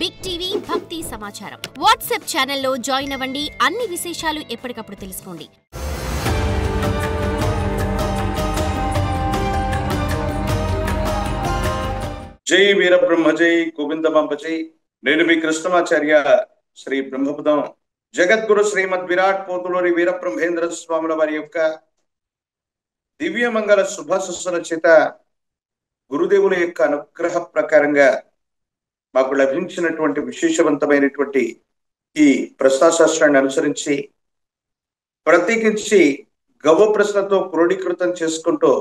Big TV భక్తి సమాచారం WhatsApp ఛానల్లో జాయిన్ అవ్వండి. అన్ని విశేషాలు ఎప్పటికప్పుడు తెలుసుకోండి. జై వీరబ్రహ్మ జై గోవిందమాంబ జై. నేను మీ కృష్ణమాచార్య శ్రీ బ్రహ్మపదం జగద్గురు శ్రీమద్ విరాట్ పోతులూరి వీరబ్రహ్మేంద్ర స్వాముల వారి యొక్క దివ్యమంగళ శుభాశస్సుల చేత గురుదేవుల యొక్క అనుగ్రహ ప్రకారంగా మాకు లభించినటువంటి విశేషవంతమైనటువంటి ఈ ప్రశ్నాశాస్త్రాన్ని అనుసరించి ప్రత్యేకించి గవ్వ ప్రశ్నతో క్రోడీకృతం చేసుకుంటూ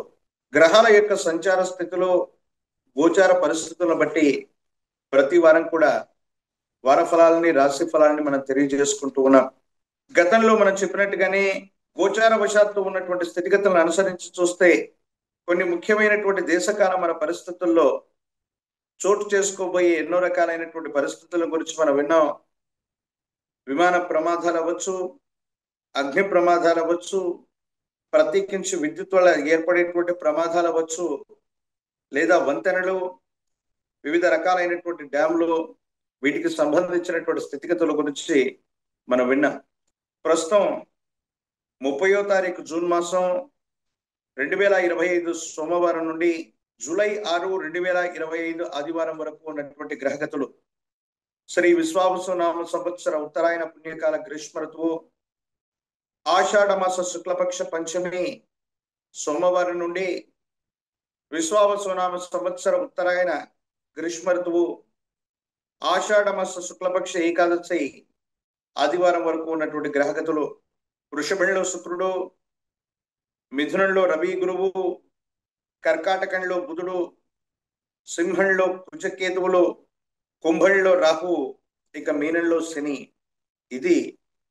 గ్రహాల యొక్క సంచార స్థితిలో గోచార పరిస్థితులను బట్టి ప్రతి వారం కూడా వార ఫలాలని రాశి ఫలాలని మనం తెలియజేసుకుంటూ ఉన్నాం. గతంలో మనం చెప్పినట్టుగానే గోచార వశాత్తు ఉన్నటువంటి స్థితిగతులను అనుసరించి చూస్తే కొన్ని ముఖ్యమైనటువంటి దేశకాల మన పరిస్థితుల్లో చోటు చేసుకోబోయే ఎన్నో రకాలైనటువంటి పరిస్థితుల గురించి మనం విన్నాం. విమాన ప్రమాదాలు అవ్వచ్చు, అగ్ని ప్రమాదాలు అవ్వచ్చు, ప్రత్యేకించి విద్యుత్ వల్ల ఏర్పడేటువంటి ప్రమాదాలు అవ్వచ్చు, లేదా వంతెనలు, వివిధ రకాలైనటువంటి డ్యాములు, వీటికి సంబంధించినటువంటి స్థితిగతుల గురించి మనం విన్నాం. ప్రస్తుతం 30వ తారీఖు జూన్ మాసం 2025 సోమవారం నుండి జూలై 6, 2025 ఆదివారం వరకు ఉన్నటువంటి గ్రహగతులు శ్రీ విశ్వావసునామ సంవత్సర ఉత్తరాయణ పుణ్యకాల గ్రీష్మ ఋతువు ఆషాఢ మాస శుక్లపక్ష పంచమి సోమవారం నుండి విశ్వావసునామ సంవత్సర ఉత్తరాయణ గ్రీష్మ ఋతువు ఆషాఢ మాస శుక్లపక్ష ఏకాదశి ఆదివారం వరకు ఉన్నటువంటి గ్రహగతులు వృషభంలో శుక్రుడు, మిథునంలో రవి గురువు, కర్కాటకంలో బుధుడు, సింహంలో కుజకేతువులు, కుంభంలో రాహు, ఇక మీనంలో శని. ఇది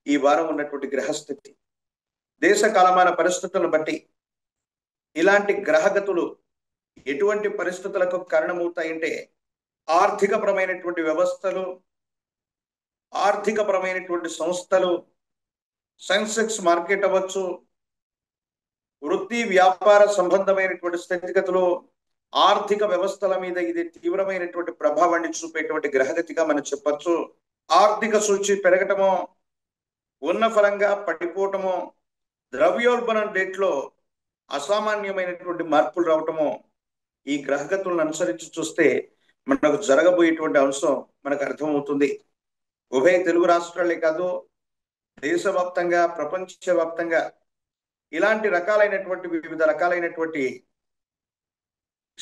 ఈ వారం ఉన్నటువంటి గ్రహస్థితి. దేశ కాలమాన పరిస్థితులను బట్టి ఇలాంటి గ్రహగతులు ఎటువంటి పరిస్థితులకు కారణమవుతాయంటే ఆర్థికపరమైనటువంటి వ్యవస్థలు, ఆర్థికపరమైనటువంటి సంస్థలు, సెన్సెక్స్ మార్కెట్ అవ్వచ్చు, వృత్తి వ్యాపార సంబంధమైనటువంటి స్థితిగతులు, ఆర్థిక వ్యవస్థల మీద ఇది తీవ్రమైనటువంటి ప్రభావాన్ని చూపేటువంటి గ్రహగతిగా మనం చెప్పచ్చు. ఆర్థిక సూచి పెరగటమో, ఉన్న ఫలంగా పడిపోవటమో, ద్రవ్యోల్బణం రేట్లో అసామాన్యమైనటువంటి మార్పులు రావటమో ఈ గ్రహగతులను అనుసరించి చూస్తే మనకు జరగబోయేటువంటి అంశం మనకు అర్థమవుతుంది. ఉభయ తెలుగు రాష్ట్రాలే కాదు, దేశవ్యాప్తంగా, ప్రపంచవ్యాప్తంగా ఇలాంటి రకాలైనటువంటి వివిధ రకాలైనటువంటి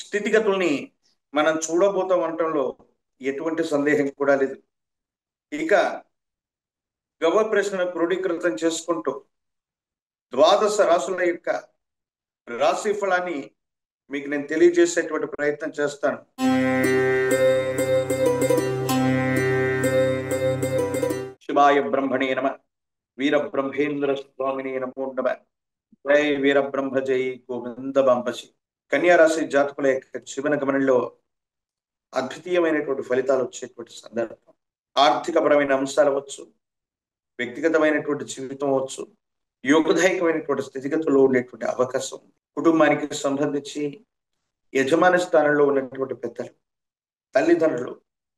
స్థితిగతుల్ని మనం చూడబోతాం అనటంలో ఎటువంటి సందేహం కూడా లేదు. ఇక గవ్వ ప్రశ్నను క్రోడీకృతం చేసుకుంటూ ద్వాదశ రాశుల యొక్క రాశి ఫలాన్ని మీకు నేను తెలియజేసేటువంటి ప్రయత్నం చేస్తాను. శివాయ బ్రహ్మణే నమః. వీరబ్రహ్మేంద్ర స్వామినే నమో నమః. జై వీరబ్రహ్మ జై గోవిందమాంబ. కన్యా రాశి జాతకుల యొక్క జీవన గమనంలో అద్వితీయమైనటువంటి ఫలితాలు వచ్చేటువంటి సందర్భం. ఆర్థికపరమైన అంశాలు అవ్వచ్చు, వ్యక్తిగతమైనటువంటి జీవితం అవ్వచ్చు, యోగదాయకమైనటువంటి స్థితిగతుల్లో ఉండేటువంటి అవకాశం ఉంది. కుటుంబానికి సంబంధించి యజమాని స్థానంలో ఉన్నటువంటి పెద్దలు, తల్లిదండ్రులు,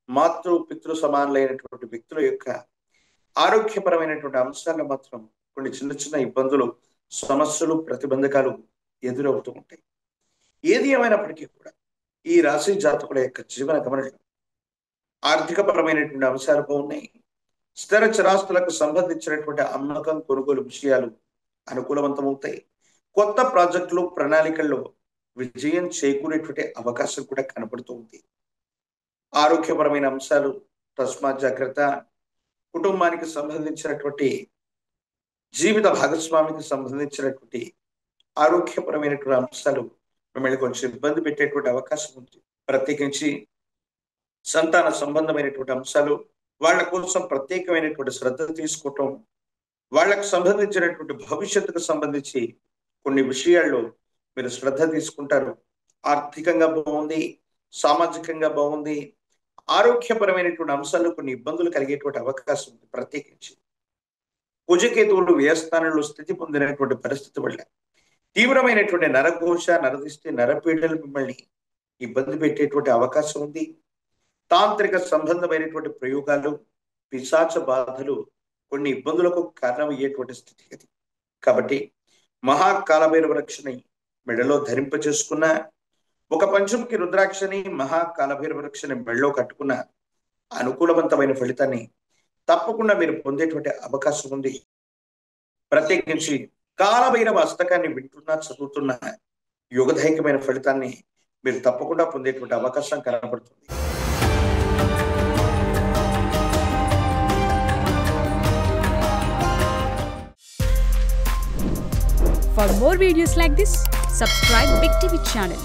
మాతృ పితృ సమానులైనటువంటి వ్యక్తుల యొక్క ఆరోగ్యపరమైనటువంటి అంశాల్లో మాత్రం కొన్ని చిన్న చిన్న ఇబ్బందులు, సమస్యలు, ప్రతిబంధకాలు ఎదురవుతూ ఉంటాయి. ఏది ఏమైనప్పటికీ కూడా ఈ రాశి జాతకుల యొక్క జీవన గమనంలో ఆర్థికపరమైనటువంటి అంశాలు బాగున్నాయి. స్థిర చరాస్తులకు సంబంధించినటువంటి అమ్మకం, కొనుగోలు విషయాలు అనుకూలవంతమవుతాయి. కొత్త ప్రాజెక్టులు, ప్రణాళికల్లో విజయం చేకూరేటువంటి అవకాశం కూడా కనపడుతూ ఉంది. ఆరోగ్యపరమైన అంశాలు తస్మాత్ జాగ్రత్త. కుటుంబానికి సంబంధించినటువంటి జీవిత భాగస్వామికి సంబంధించినటువంటి ఆరోగ్యపరమైనటువంటి అంశాలు మిమ్మల్ని కొంచెం ఇబ్బంది పెట్టేటువంటి అవకాశం ఉంది. ప్రత్యేకించి సంతాన సంబంధమైనటువంటి అంశాలు, వాళ్ళ కోసం ప్రత్యేకమైనటువంటి శ్రద్ధ తీసుకోవటం, వాళ్ళకు సంబంధించినటువంటి భవిష్యత్తుకు సంబంధించి కొన్ని విషయాల్లో మీరు శ్రద్ధ తీసుకుంటారు. ఆర్థికంగా బాగుంది, సామాజికంగా బాగుంది, ఆరోగ్యపరమైనటువంటి అంశాల్లో కొన్ని ఇబ్బందులు కలిగేటువంటి అవకాశం ఉంది. ప్రత్యేకించి కుజకేతువులు వ్యయస్థానంలో స్థితి పొందినటువంటి పరిస్థితి వల్ల తీవ్రమైనటువంటి నరఘోష, నరదిష్టి, నరపీడలు మిమ్మల్ని ఇబ్బంది పెట్టేటువంటి అవకాశం ఉంది. తాంత్రిక సంబంధమైనటువంటి ప్రయోగాలు, పిశాచ బాధలు కొన్ని ఇబ్బందులకు కారణమయ్యేటువంటి స్థితిగతి. కాబట్టి మహాకాలభైరవ రక్షని మెడలో ధరింపచేసుకున్న, ఒక పంచముఖి రుద్రాక్షని మహాకాలభైరవ రక్షని మెడలో కట్టుకున్న అనుకూలవంతమైన ఫలితాన్ని తప్పకుండా మీరు పొందేటువంటి అవకాశం ఉంది. ప్రత్యేకించి కాలభైరవ అష్టకాన్ని వింటున్నా, చదువుతున్న యోగదాయకమైన ఫలితాన్ని మీరు తప్పకుండా పొందేటువంటి అవకాశం కనబడుతుంది. For more videos like this, subscribe Big TV channel.